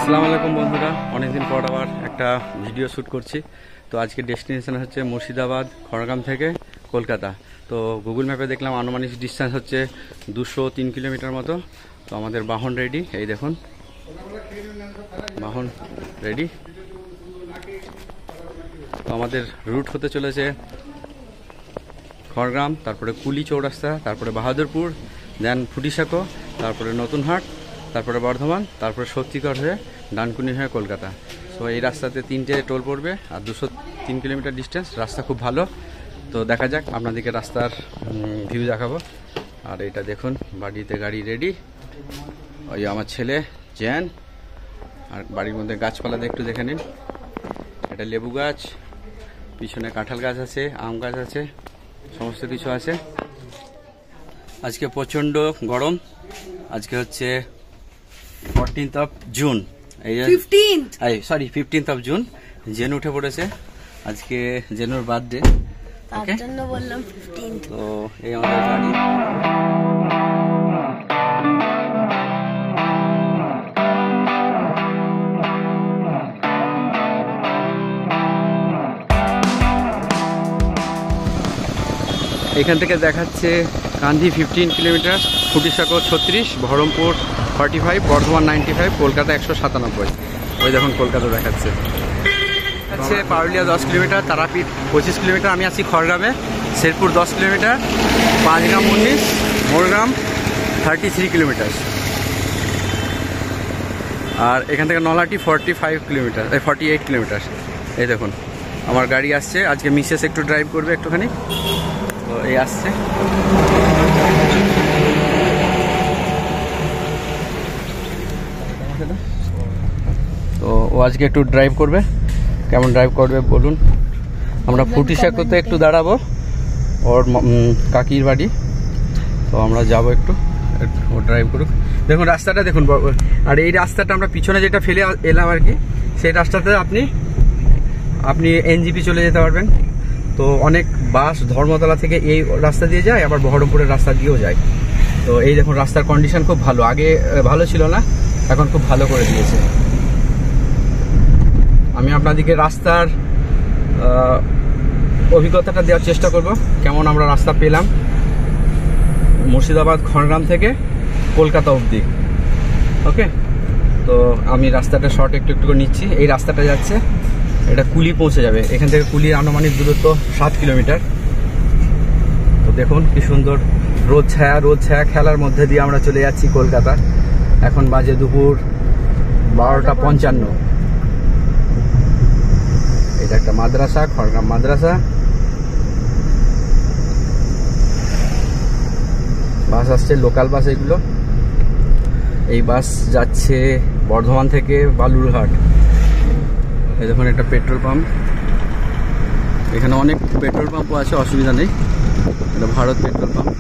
আসসালামু আলাইকুম বন্ধুরা, অনেকদিন পর আবার একটা ভিডিও শ্যুট করছি। তো আজকে ডেস্টিনেশন হচ্ছে মুর্শিদাবাদ খড়গ্রাম থেকে কলকাতা। তো গুগল ম্যাপে দেখলাম আনুমানিক ডিস্টেন্স হচ্ছে 203 কিলোমিটার মতো। তো আমাদের বাহন রেডি, এই দেখুন বাহন রেডি। তো আমাদের রুট হতে চলেছে খড়গ্রাম, তারপরে কুলি চৌরাস্তা, তারপরে বাহাদুরপুর, দেন ফুটিসাঁকো, তারপরে নতুনহাট, তারপরে বর্ধমান, তারপরে শক্তিগড় হয়ে ডানকুনি হয়ে কলকাতা। তো এই রাস্তাতে 3টে টোল পড়বে আর 203 কিলোমিটার ডিস্টেন্স। রাস্তা খুব ভালো। তো দেখা যাক, আপনাদেরকে রাস্তার ভিউ দেখাবো। আর এটা দেখুন, বাড়িতে গাড়ি রেডি। ওই আমার ছেলে জ্যান। আর বাড়ির মধ্যে গাছপালা একটু দেখে নিন। এটা লেবু গাছ, পিছনে কাঁঠাল গাছ আছে, আম গাছ আছে, সমস্ত কিছু আছে। আজকে প্রচণ্ড গরম। আজকে হচ্ছে 14th of June, 15th of June। জেন উঠে পড়েছে, আজকে জেনুর বার্থডে, তার জন্য বললাম 15th। তো এই আমাদের গাড়ি। এখান থেকে দেখাচ্ছে কান্ধি 15 কিলোমিটার, ফুটিসাঁকো 36, বহরমপুর 45, বর্ধমান 95, কলকাতা 197। ওই দেখুন কলকাতা দেখাচ্ছে। Parulia 10 kilometre, Tarapith 25 kilometre. আমি আছি খড়গ্রামে। Sherpur 10 kilometre, Panchgram 19, Morgram 33 kilometre. আর এখান থেকে নলহাটি 48 কিলোমিটার। এই দেখুন আমার গাড়ি আসছে। আজকে মিসেস একটু ড্রাইভ করবে একটুখানি। তো এই আসছে। তো ও আজকে একটু ড্রাইভ করবে। কেমন ড্রাইভ করবে বলুন। আমরা ফুটিসাঁকোতে একটু দাঁড়াবো, ওর কাকির বাড়ি। তো আমরা যাব একটু, ও ড্রাইভ করুক। দেখুন রাস্তাটা দেখুন। আর এই রাস্তাটা আমরা পিছনে যেটা ফেলে এলাম আর কি, সেই রাস্তাতে আপনি এনজিপি চলে যেতে পারবেন। তো অনেক বাস ধর্মতলা থেকে এই রাস্তা দিয়ে যায়, আবার বহরমপুরের রাস্তা দিয়েও যায়। তো এই দেখুন রাস্তার কন্ডিশন খুব ভালো। আগে ভালো ছিল না, এখন খুব ভালো করে দিয়েছে। আমি আপনাদেরকে রাস্তার অভিজ্ঞতাটা দেওয়ার চেষ্টা করব, কেমন আমরা রাস্তা পেলাম মুর্শিদাবাদ খড়গ্রাম থেকে কলকাতা অবধি। ওকে, তো আমি রাস্তাটা শর্ট একটু করে নিচ্ছি। এই রাস্তাটা যাচ্ছে, এটা কুলি পৌঁছে যাবে। এখান থেকে কুলির আনুমানিক দূরত্ব 7 কিলোমিটার। তো দেখুন কি সুন্দর রোদ ছায়া খেলার মধ্যে দিয়ে আমরা চলে যাচ্ছি কলকাতা। এখন বাজে দুপুর 12:55। এটা একটা মাদ্রাসা, খড়গ্রাম মাদ্রাসা। বাস আসছে, লোকাল বাস এগুলো। এই বাস যাচ্ছে বর্ধমান থেকে বালুরঘাট। এই দেখুন একটা পেট্রোল পাম্প। এখানে অনেক পেট্রোল পাম্পও আছে, অসুবিধা নেই। এটা ভারত পেট্রোল পাম্প।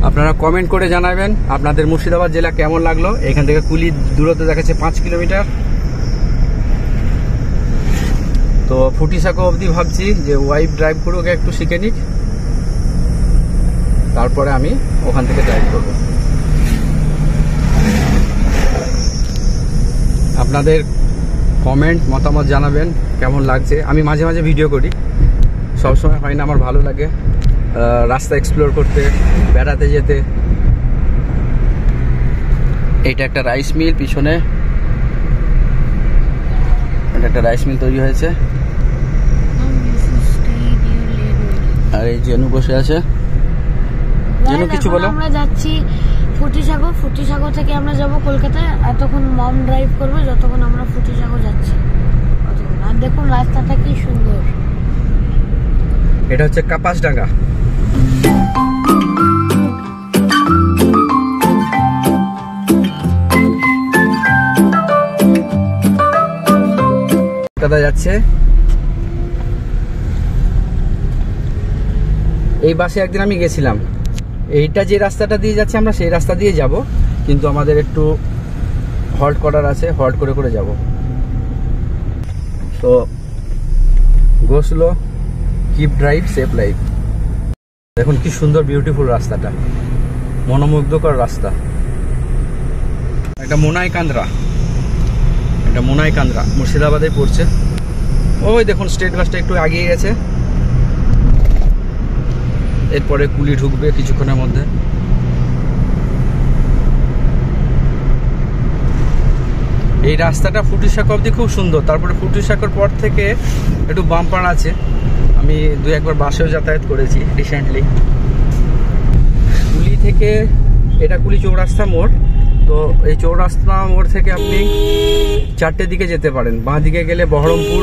আপনারা কমেন্ট করে জানাবেন আপনাদের মুর্শিদাবাদ জেলা কেমন লাগলো। এখান থেকে কুলির দূরত্ব দেখাচ্ছে 5 কিলোমিটার। তো ফুটিসাঁকো অবধি ভাবছি যে ওয়াইফ ড্রাইভ করুক, একটু শিখে নিক, তারপরে আমি ওখান থেকে ড্রাইভ করব। আপনাদের কমেন্ট মতামত জানাবেন কেমন লাগছে। আমি মাঝে মাঝে ভিডিও করি, সবসময় হয় না। আমার ভালো লাগে রাস্তা এক্সপ্লোর করতে, বেড়াতে যেতে। এইটা একটা রাইস মিল, পিছনে এটা একটা রাইস মিল তৈরি হয়েছে। আর এই জেনু বসে আছে। জেনু কিছু বলো। আমরা যাচ্ছি ফুটিসাঁকো থেকে আমরা যাব কলকাতায়। এতক্ষণ মম ড্রাইভ করবে যতক্ষণ আমরা ফুটিসাঁকো যাচ্ছি। আর দেখুন রাস্তাটা কি সুন্দর। এটা হচ্ছে কাপাসডাঙ্গা। কলকাতা যাচ্ছে। এই বাসে একদিন আমি গেছিলাম। এইটা যে রাস্তাটা দিয়ে যাচ্ছে আমরা সেই রাস্তা দিয়ে যাব, কিন্তু আমাদের একটু হল্ট করার আছে, হল্ট করে করে যাব। তো গো slow, keep drive, safe life. দেখুন কি সুন্দর বিউটিফুল রাস্তাটা। মনোমুগ্ধকর রাস্তা। এটা মোনাইকান্দ্রা, এটা মোনাইকান্দ্রা মুর্শিদাবাদে পড়ছে। ওই দেখুন স্টেট বাসটা একটু এগিয়ে গেছে, এরপরে কুলি ঢুকবে কিছুক্ষণের মধ্যে। এই রাস্তাটা ফুটিসাঁক অবধি খুব সুন্দর, তারপরে ফুটিসাঁকর পর থেকে একটু বাম্পার আছে। আমি 2-1 বাসেও যাতায়াত করেছি রিসেন্টলি। কুলি থেকে এটা কুলি চৌরাস্তা মোড়, তো এই চৌরাস্তা মোড় থেকে আপনি 4টে দিকে যেতে পারেন। বাঁ দিকে গেলে বহরমপুর,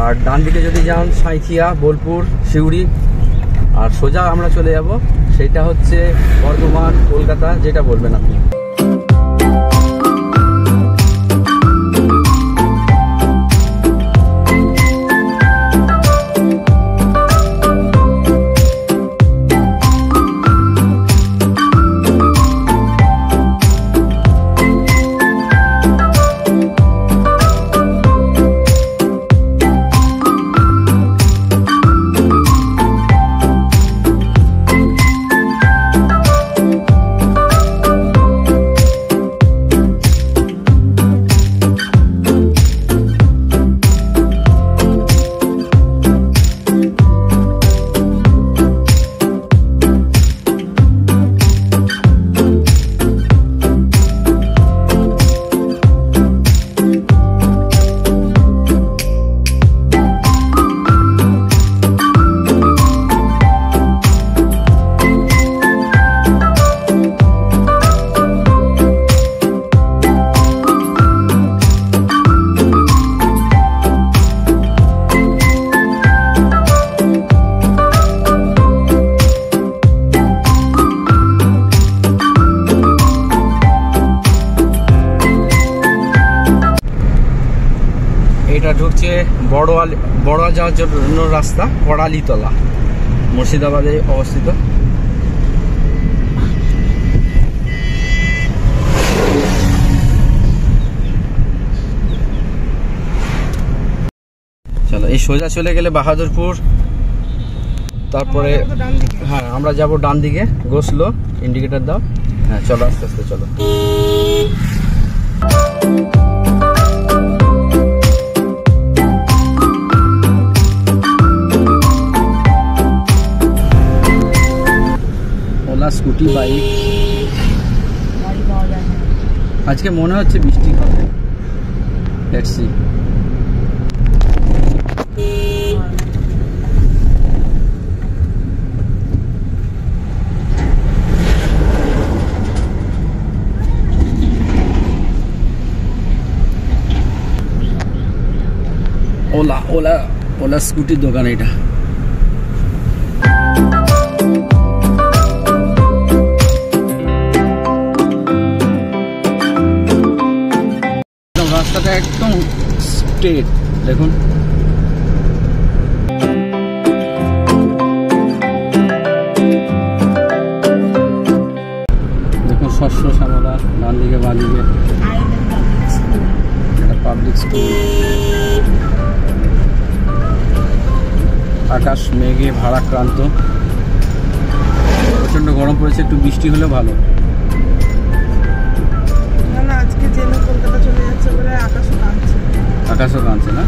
আর ডান দিকে যদি যান সাঁইথিয়া, বোলপুর, সিউড়ি, আর সোজা আমরা চলে যাব সেটা হচ্ছে বর্ধমান, কলকাতা, যেটা বলবেন আপনি। এটা ঢুকছে বড়োয়া যাওয়ার জন্য রাস্তা, কড়ালিতলা, মুর্শিদাবাদে অবস্থিত। চলো, এই সোজা চলে গেলে বাহাদুরপুর, তারপরে হ্যাঁ আমরা যাব ডান দিকে। গোসলো, ইন্ডিকেটর দাও। হ্যাঁ চলো, আস্তে আস্তে চলো। স্কুটি, বাইক, আজকে মনে হচ্ছে বৃষ্টি হবে। Let's see. ওলা ওলা ওলা স্কুটির দোকান এটা। রাস্তাটা একদম স্ট্রেট, দেখুন। দেখুন শস্য শ্যামলা, ডান দিকে বাঁ দিকে এটা পাবলিক স্কুল। আকাশ মেঘে ভারাক্রান্ত, প্রচন্ড গরম পড়েছে, একটু বৃষ্টি হলে ভালো। আকাশও কাঁদছে না?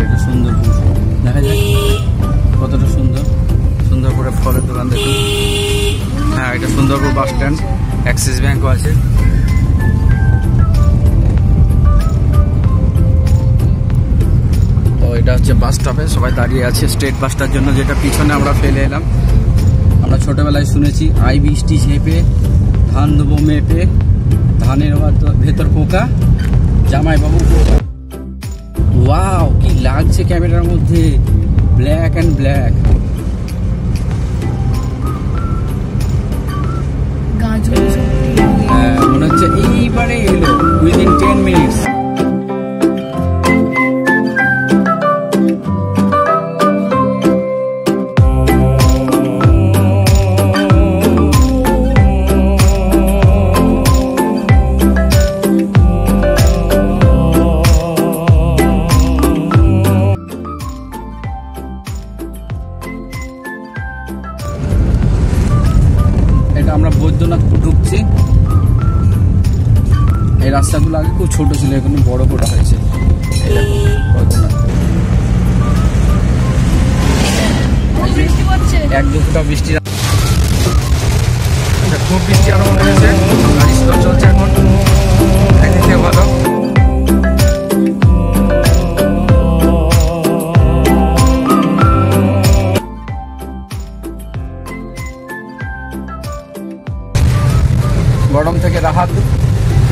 এটা সুন্দরপুর, দেখা যায় কতটা সুন্দর, সুন্দর করে ফলের দোকান দেখুন। হ্যাঁ, এটা সুন্দরপুর বাস স্ট্যান্ড, অ্যাক্সিস ব্যাংকও আছে। তো এটা হচ্ছে বাস স্টপে সবাই দাঁড়িয়ে আছে স্টেট বাসটার জন্য, যেটা পিছনে আমরা ফেলে এলাম। আমরা ছোটবেলায় শুনেছি, আই বৃষ্টি ঝেপে, ধান দেবো মেপে, ধানের ভেতর পোকা, জামাইবাবু পোকা। ওয়াও, কি লাগছে ক্যামেরার মধ্যে, ব্ল্যাক অ্যান্ড ব্ল্যাক। মনে হচ্ছে এইবারে এলো, উইদিন 10 মিনিটস। আমরা বৈদ্যনাথপুর ঢুকছি। এই রাস্তাগুলো আগে খুব ছোট ছিল, এখন বড় করা হয়েছে। এই দেখো বৈদ্যনাথপুর, এক দু ফুটা বৃষ্টি, খুব বৃষ্টি আরম্ভ হয়েছে। গাড়ি স্লো চলছে এখন, একদিক থেকে ভালো। গরম থেকে রাহাত।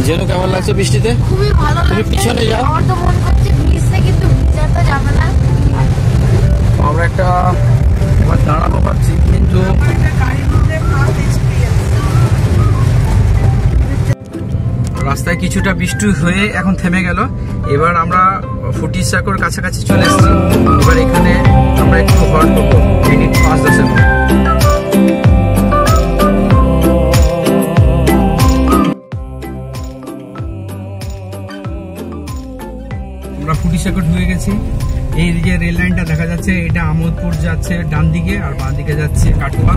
যেন কেমন লাগছে বৃষ্টিতে? খুবই ভালো তুমি লাগছে। পিছনে যাও। আমার তো মন করছে ভিজতে, কিন্তু ভিজাতে যাবে না। আমরা একটা এবার দাঁড়াবো পাচ্ছি, কিন্তু রাস্তায় কিছুটা বৃষ্টি হয়ে এখন থেমে গেল। এবার আমরা ফুটিসাঁকোর কাছাকাছি চলে এসেছি। এবার এখানে আমরা একটু হল্ট করবো, মিনিট 5-10 মতো। আমরা ফুটিসাঁকো ঢুকে গেছি। এই যে রেল লাইনটা দেখা যাচ্ছে, এটা আমোদপুর যাচ্ছে ডান দিকে, আর বাঁ দিকে যাচ্ছে কাটুয়া।